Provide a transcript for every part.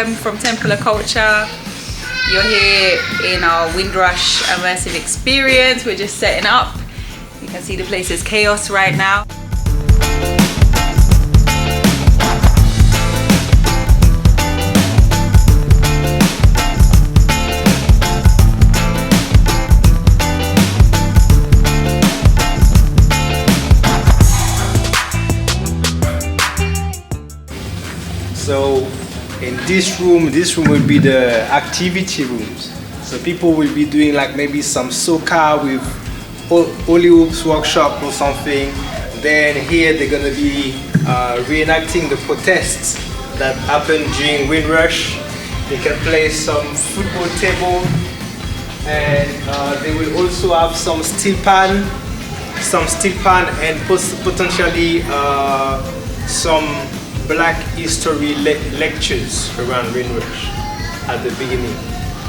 from Temple of Kulture. You're here in our Windrush Immersive Experience. We're just setting up. You can see the place is chaos right now. So in this room will be the activity rooms. So people will be doing like maybe some soca with Holy Hoops workshop or something. Then here they're gonna be reenacting the protests that happened during Windrush. They can play some football table, and they will also have some steel pan and potentially some Black history lectures around Windrush at the beginning.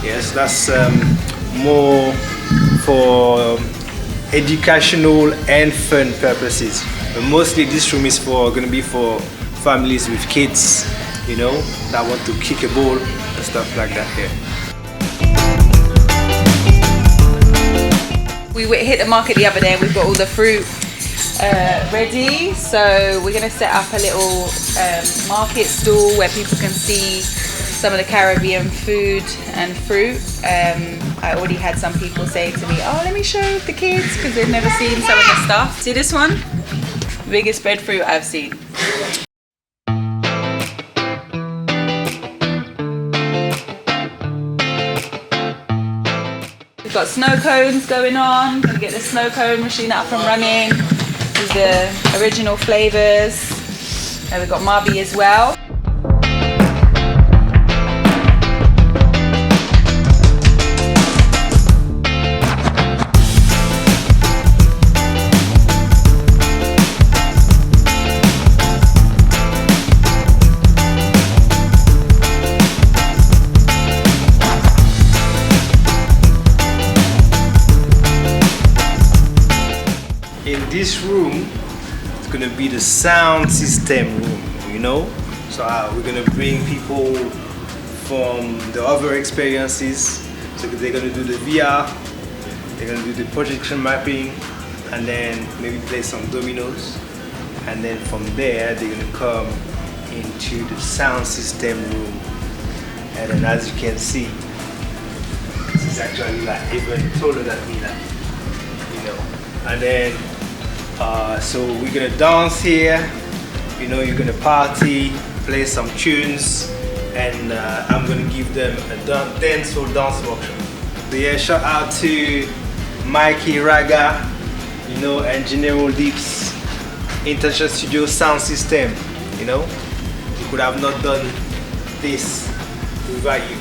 Yes, that's more for educational and fun purposes. But mostly this room is going to be for families with kids, you know, that want to kick a ball and stuff like that here. We hit the market the other day and we've got all the fruit ready, so we're going to set up a little market stall where people can see some of the Caribbean food and fruit. I already had some people say to me, oh, let me show the kids, because they've never seen some of the stuff. See this one? Biggest breadfruit I've seen. We've got snow cones going on. Gonna get the snow cone machine up and running. The original flavors, and we've got Marby as well. In this room, it's gonna be the sound system room, you know. So we're gonna bring people from the other experiences. So they're gonna do the VR, they're gonna do the projection mapping, and then maybe play some dominoes. And then from there, they're gonna come into the sound system room. And then as you can see, this is actually like even taller than me, like, you know. And then so we're gonna dance here, you know, you're gonna party, play some tunes, and I'm gonna give them a dance workshop. So yeah, shout out to Mikey, Raiyah, you know, and General Deep's International Studio sound system, you know. We could have not done this without you.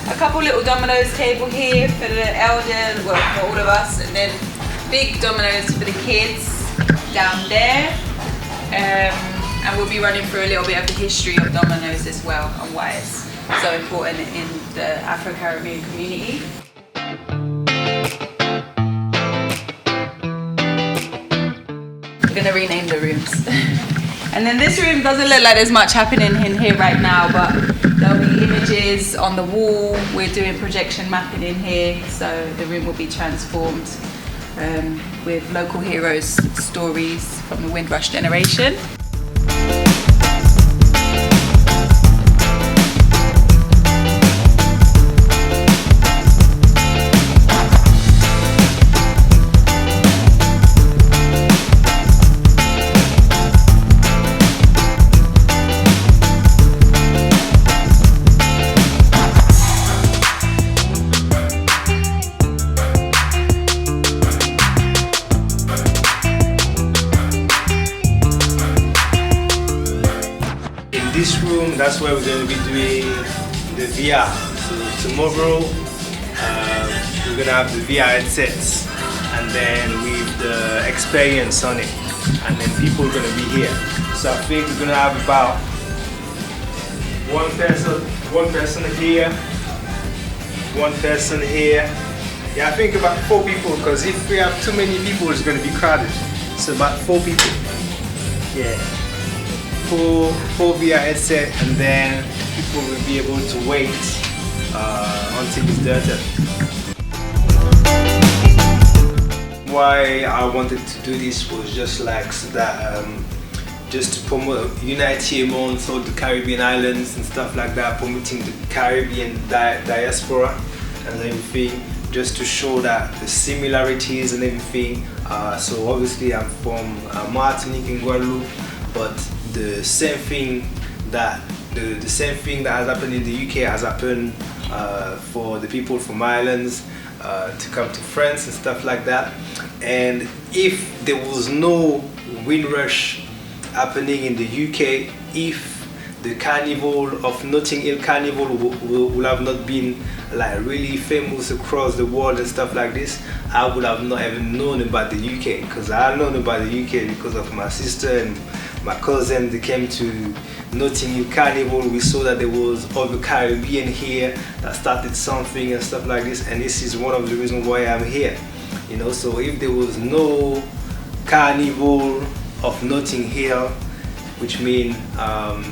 A couple little dominoes table here for the elders, well, for all of us, and then big dominoes for the kids down there. And we'll be running through a little bit of the history of dominoes as well and why it's so important in the Afro-Caribbean community. We're gonna rename the rooms. And then this room doesn't look like there's much happening in here right now, but there'll be images on the wall. We're doing projection mapping in here, so the room will be transformed with local heroes' stories from the Windrush Generation. This room, that's where we're going to be doing the VR. So tomorrow we're going to have the VR headsets, and then with the experience on it, and then people are going to be here. So I think we're going to have about one person here, one person here. Yeah, I think about 4 people, because if we have too many people, it's going to be crowded. So about 4 people. Yeah. 4 VR headset, and then people will be able to wait until it's their turn. Why I wanted to do this was just like so that just to promote unity amongst all the Caribbean islands and stuff like that, promoting the Caribbean diaspora and everything, just to show that the similarities and everything. So obviously I'm from Martinique and Guadeloupe, but the same thing that has happened in the UK has happened for the people from islands to come to France and stuff like that. And if there was no Windrush happening in the UK, if the carnival of Notting Hill Carnival would have not been like really famous across the world and stuff like this, I would have not even known about the UK, because I known about the UK because of my sister and my cousin. They came to Notting Hill Carnival. We saw that there was other Caribbean here that started something and stuff like this, and this is one of the reasons why I'm here. You know, so if there was no carnival of Notting Hill, which means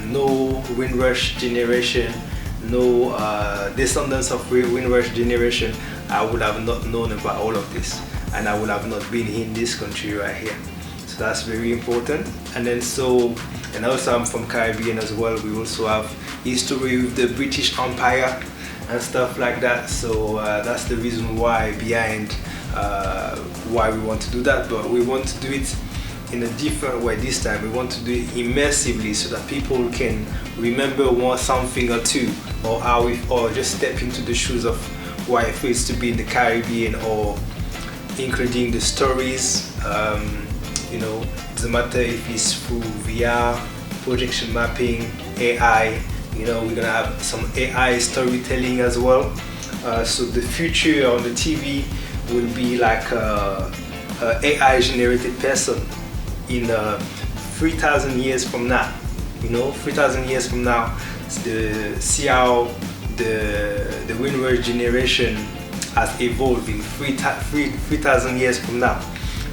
no Windrush Generation, no descendants of Windrush Generation, I would have not known about all of this, and I would have not been in this country right here. So that's very important. And then and also I'm from Caribbean as well. We also have history with the British Empire and stuff like that. So that's the reason why behind why we want to do that. But we want to do it in a different way this time. We want to do it immersively so that people can remember something or two, or just step into the shoes of what it feels to be in the Caribbean, or including the stories. You know, it doesn't matter if it's through VR, projection mapping, AI. You know, we're gonna have some AI storytelling as well. So the future on the TV will be like a AI generated person in 3,000 years from now. You know, 3,000 years from now, see how the Windrush Generation has evolved in 3,000 years from now.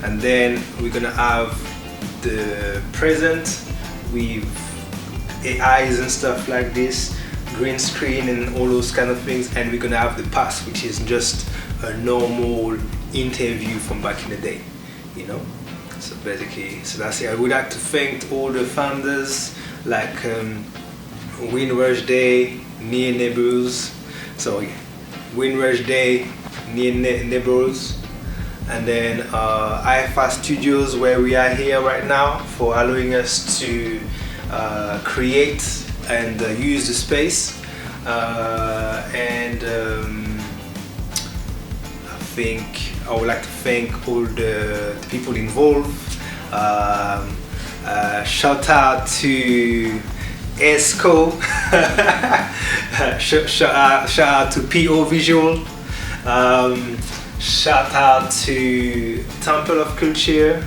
And then we're gonna have the present with AIs and stuff like this, green screen and all those kind of things, and we're gonna have the past, which is just a normal interview from back in the day, you know. So basically, so that's it. I would like to thank all the founders, like Windrush Day, Near Neighbors. So yeah, Windrush Day, Near Neighbors. And then IFA Studios, where we are here right now, for allowing us to create and use the space. And I think I would like to thank all the people involved. Shout out to ESCO. Shout out to PO Visual. Shout out to Temple of Kulture,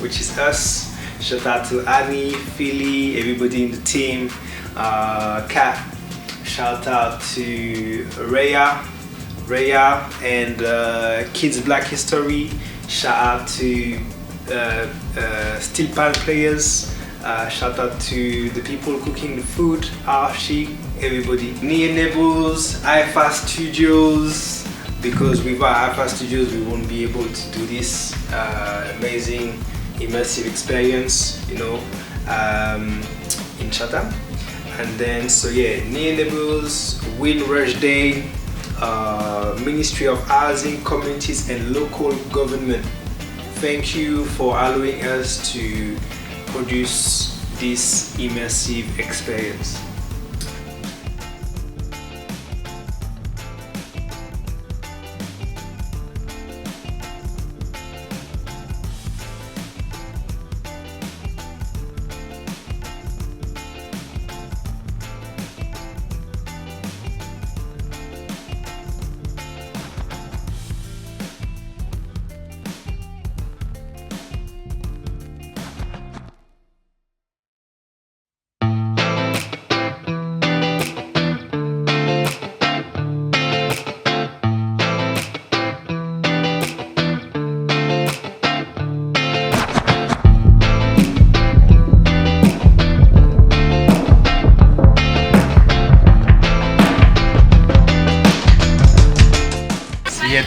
which is us. Shout out to Annie, Philly, everybody in the team, Kat. Shout out to Raiyah and Kids Black History. Shout out to Steel Pan Players. Shout out to the people cooking the food, Archie, everybody. Near Neighbors, IFA Studios. Because without IFA Studios, we won't be able to do this amazing immersive experience, you know, in Chatham. And then, so yeah, Near Neighbors, Windrush Day, Ministry of Housing, Communities and Local Government. Thank you for allowing us to produce this immersive experience.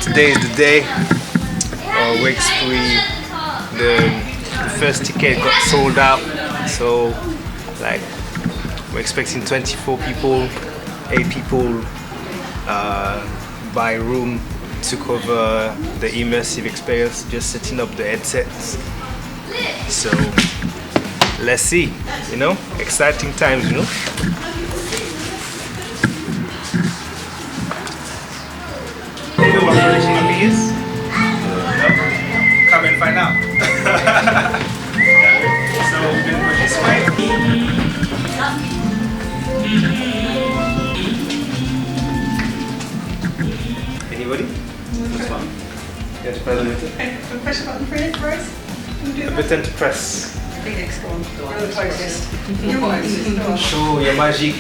today is the day. Week 3, the first ticket got sold out, so like we're expecting 24 people, 8 people by room to cover the immersive experience, just setting up the headsets. So let's see, you know, exciting times, you know. You know what furnishing is? No? Come and find out. So we're gonna go this way. Anybody? That's fine. You have to press the button. Press the button for us. The button to press. Phoenix, go on. You're the closest. You're closest. Go on. Show your magic.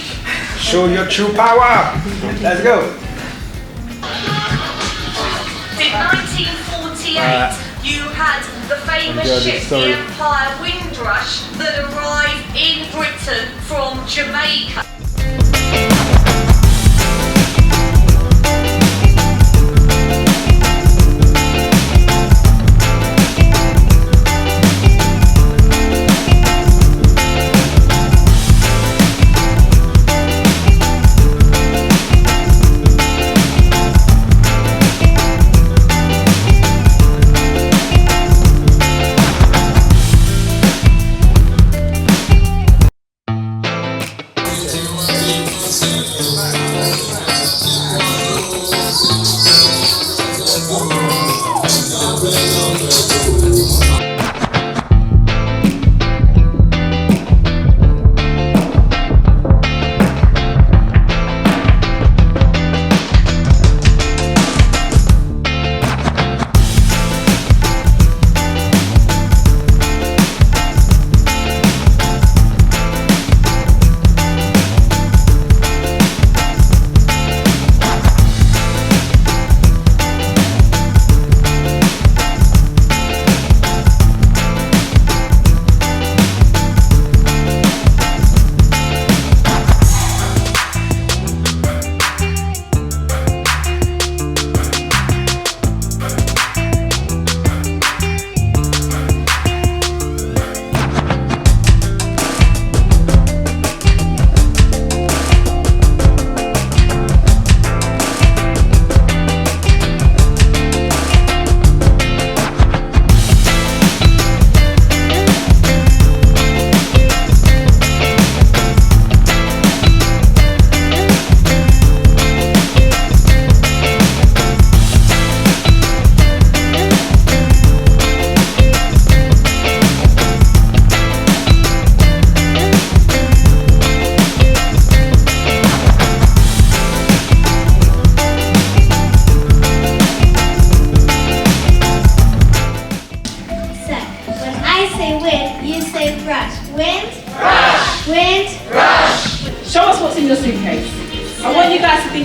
Show your true power. Let's go. In 1948, you had the famous ship, the Empire Windrush, that arrived in Britain from Jamaica.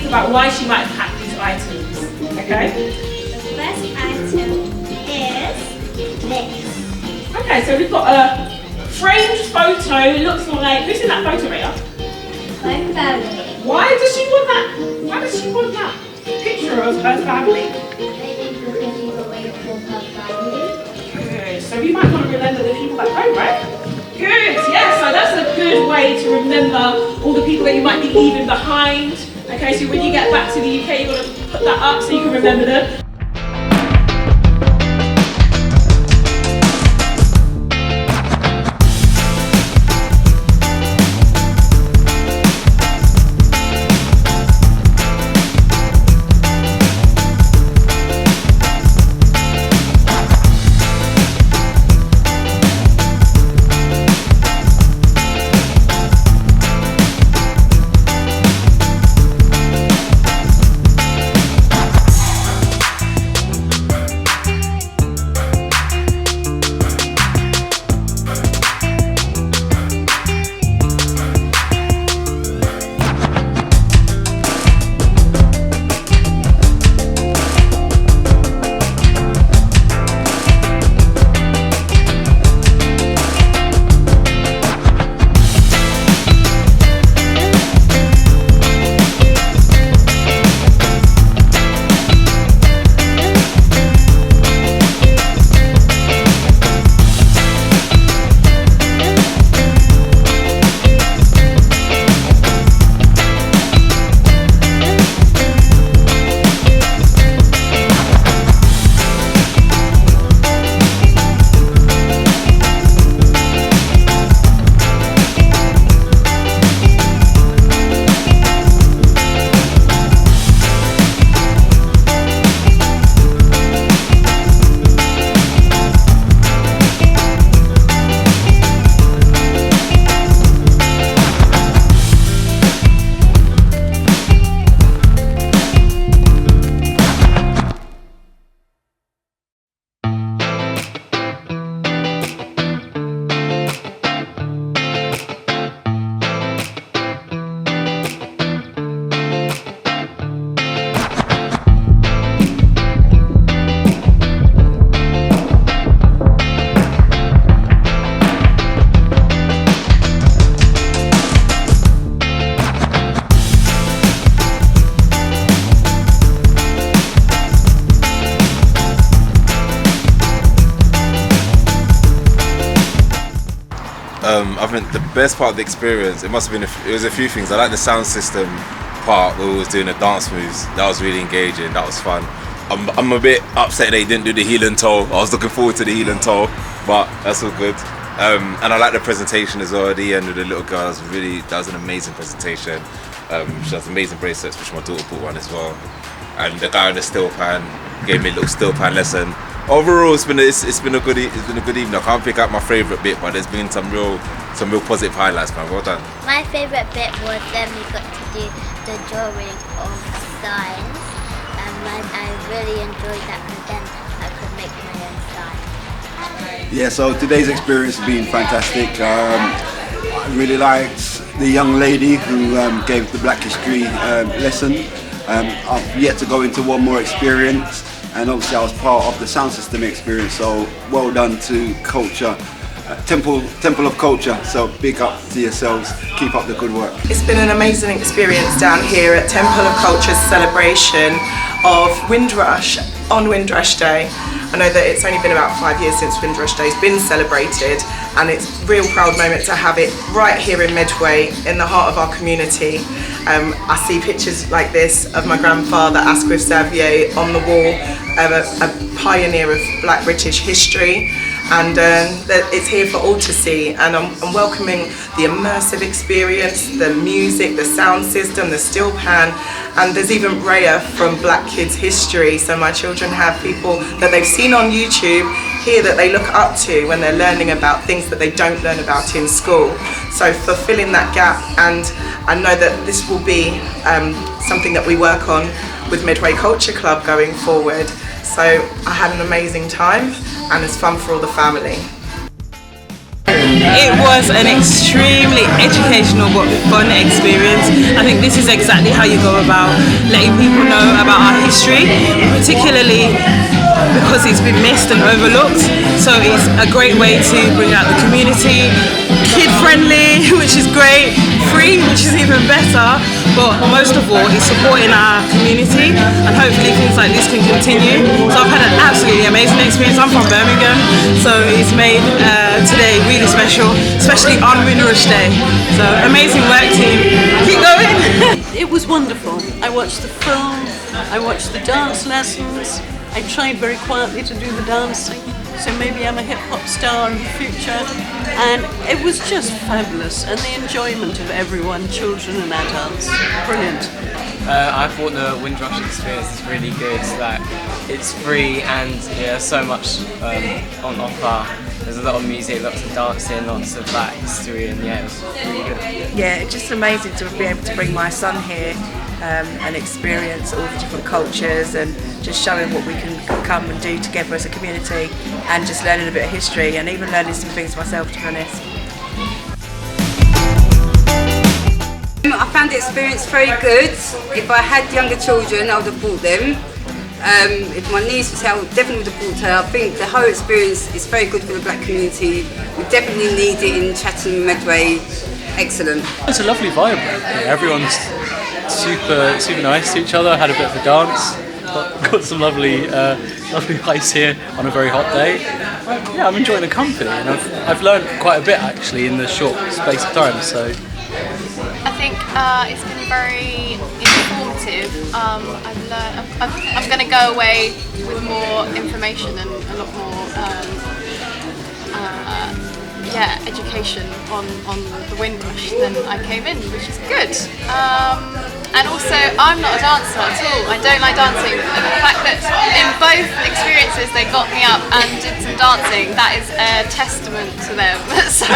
About why she might have packed these items, okay? The first item is this. Okay, so we've got a framed photo, looks like, who's in that photo, Raiyah? My family. Why does she want that? Why does she want that picture of her family? Maybe because she's away from her family. Good, so we might want to remember the people at home, right? Good, yeah, so that's a good way to remember all the people that you might be leaving behind. Okay, so when you get back to the UK, you're going to put that up so you can remember them. I think the best part of the experience, it must have been, it was a few things. I like the sound system part where we was doing the dance moves. That was really engaging, that was fun. I'm a bit upset they didn't do the heel and toe. I was looking forward to the heel and toe, but that's all good. And I like the presentation as well at the end with the little girl. That was an amazing presentation. She has amazing bracelets, which my daughter bought one as well. And the guy on the steel pan gave me a little steel pan lesson. Overall, it's been a good evening. I can't pick out my favourite bit, but there's been some real positive highlights, man. Well done. My favourite bit was when we got to do the drawing of signs, and I really enjoyed that because then I could make my own sign. Yeah, so today's experience has been fantastic. I really liked the young lady who gave the Black History lesson. I've yet to go into one more experience, and obviously I was part of the sound system experience, so well done to Culture, Temple of Kulture, so big up to yourselves, keep up the good work. It's been an amazing experience down here at Temple of Kulture's celebration of Windrush on Windrush Day. I know that it's only been about 5 years since Windrush Day's been celebrated, and it's a real proud moment to have it right here in Medway, in the heart of our community. I see pictures like this of my grandfather, Asquith Xavier, on the wall, a pioneer of Black British history, and it's here for all to see. And I'm welcoming the immersive experience, the music, the sound system, the steel pan, and there's even Raiyah from Black Kids History, so my children have people that they've seen on YouTube here that they look up to when they're learning about things that they don't learn about in school. So fulfilling that gap, and I know that this will be something that we work on with Medway Culture Club going forward. So I had an amazing time, and it's fun for all the family. It was an extremely educational but fun experience. I think this is exactly how you go about letting people know about our history, particularly because it's been missed and overlooked. So it's a great way to bring out the community, kid-friendly, which is great, free, which is even better, but most of all, it's supporting our community, and hopefully things like this can continue. So I've had an absolutely amazing experience. I'm from Birmingham, so it's made today really special, especially on Windrush Day. So amazing work, team. Keep going. It was wonderful. I watched the film, I watched the dance lessons. I tried very quietly to do the dancing, so maybe I'm a hip-hop star in the future. And it was just fabulous, and the enjoyment of everyone, children and adults, brilliant. I thought the Windrush experience is really good. Like, it's free and so much on offer. There's a lot of music, lots of dancing, lots of Black history, and it was really good. Yeah, it's just amazing to be able to bring my son here and experience all the different cultures, and just showing what we can come and do together as a community, and just learning a bit of history, and even learning some things myself, to be honest. I found the experience very good. If I had younger children, I would have brought them. If my niece was here, I would definitely would have brought her. I think the whole experience is very good for the Black community. We definitely need it in Chatham, Medway. Excellent. It's a lovely vibe. Everyone's super nice to each other. Had a bit of a dance. Got some lovely ice here on a very hot day. Yeah, I'm enjoying the company, and I've learned quite a bit actually in the short space of time. So I think it's been very informative. I've learned. I'm going to go away with more information and a lot more education on the Windrush than I came in, which is good. And also, I'm not a dancer at all. I don't like dancing, and the fact that in both experiences they got me up and did some dancing, that is a testament to them. So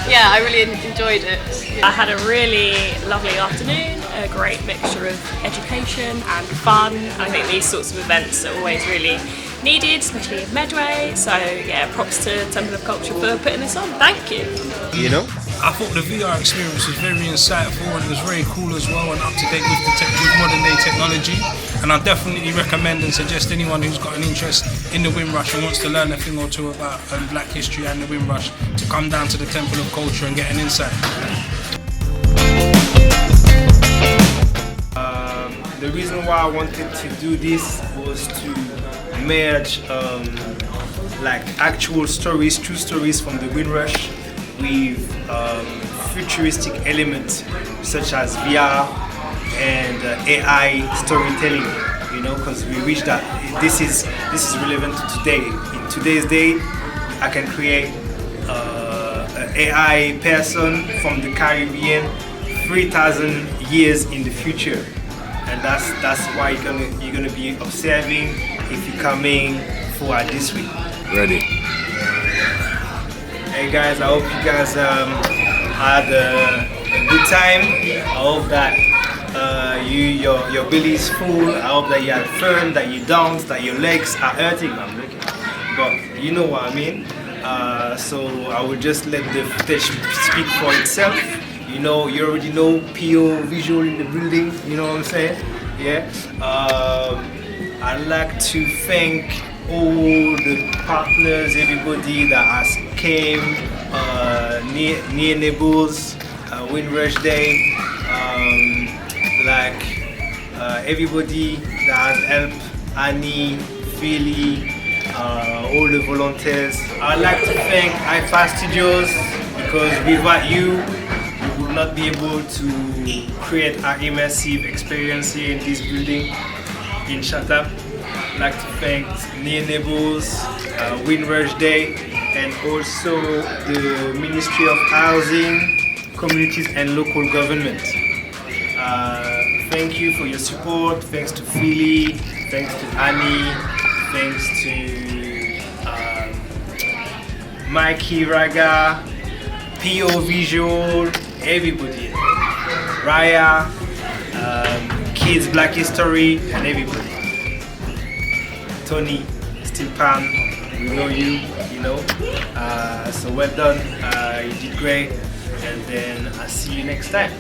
yeah, I really enjoyed it. I had a really lovely afternoon, a great mixture of education and fun. I think these sorts of events are always really needed, especially in Medway. So yeah, props to Temple of Kulture for putting this on. Thank you. You know? I thought the VR experience was very insightful, and it was very cool as well, and up to date with modern day technology. And I definitely recommend and suggest anyone who's got an interest in the Windrush and wants to learn a thing or two about Black history and the Windrush to come down to the Temple of Kulture and get an insight. The reason why I wanted to do this was to merge like actual stories, true stories from the Windrush with futuristic elements such as VR and AI storytelling. You know, because we wish that this is relevant to today. In today's day, I can create an AI person from the Caribbean 3,000 years in the future, and that's why you're gonna be observing if you're coming for this week. Ready. Hey guys, I hope you guys had a good time. I hope that your belly is full. I hope that you had fun, that you danced, that your legs are hurting. I'm looking, but you know what I mean. So I will just let the footage speak for itself. You know, you already know PO visual in the building. You know what I'm saying? Yeah. I'd like to thank all the partners, everybody that has came, near neighbors, Windrush Day, everybody that has helped, Annie, Philly, all the volunteers. I'd like to thank iFi Studios, because without you, we would not be able to create our immersive experience here in this building in Chatham. I'd like to thank Near Neighbors, Windrush Day, and also the Ministry of Housing, Communities and Local Government. Thank you for your support. Thanks to Philly, thanks to Annie, thanks to Mikey Raga, PO Visual, everybody. Raiyah, Kids Black History, and everybody. Tony, Steel Pan, we know you, you know. So well done, you did great, and then I'll see you next time.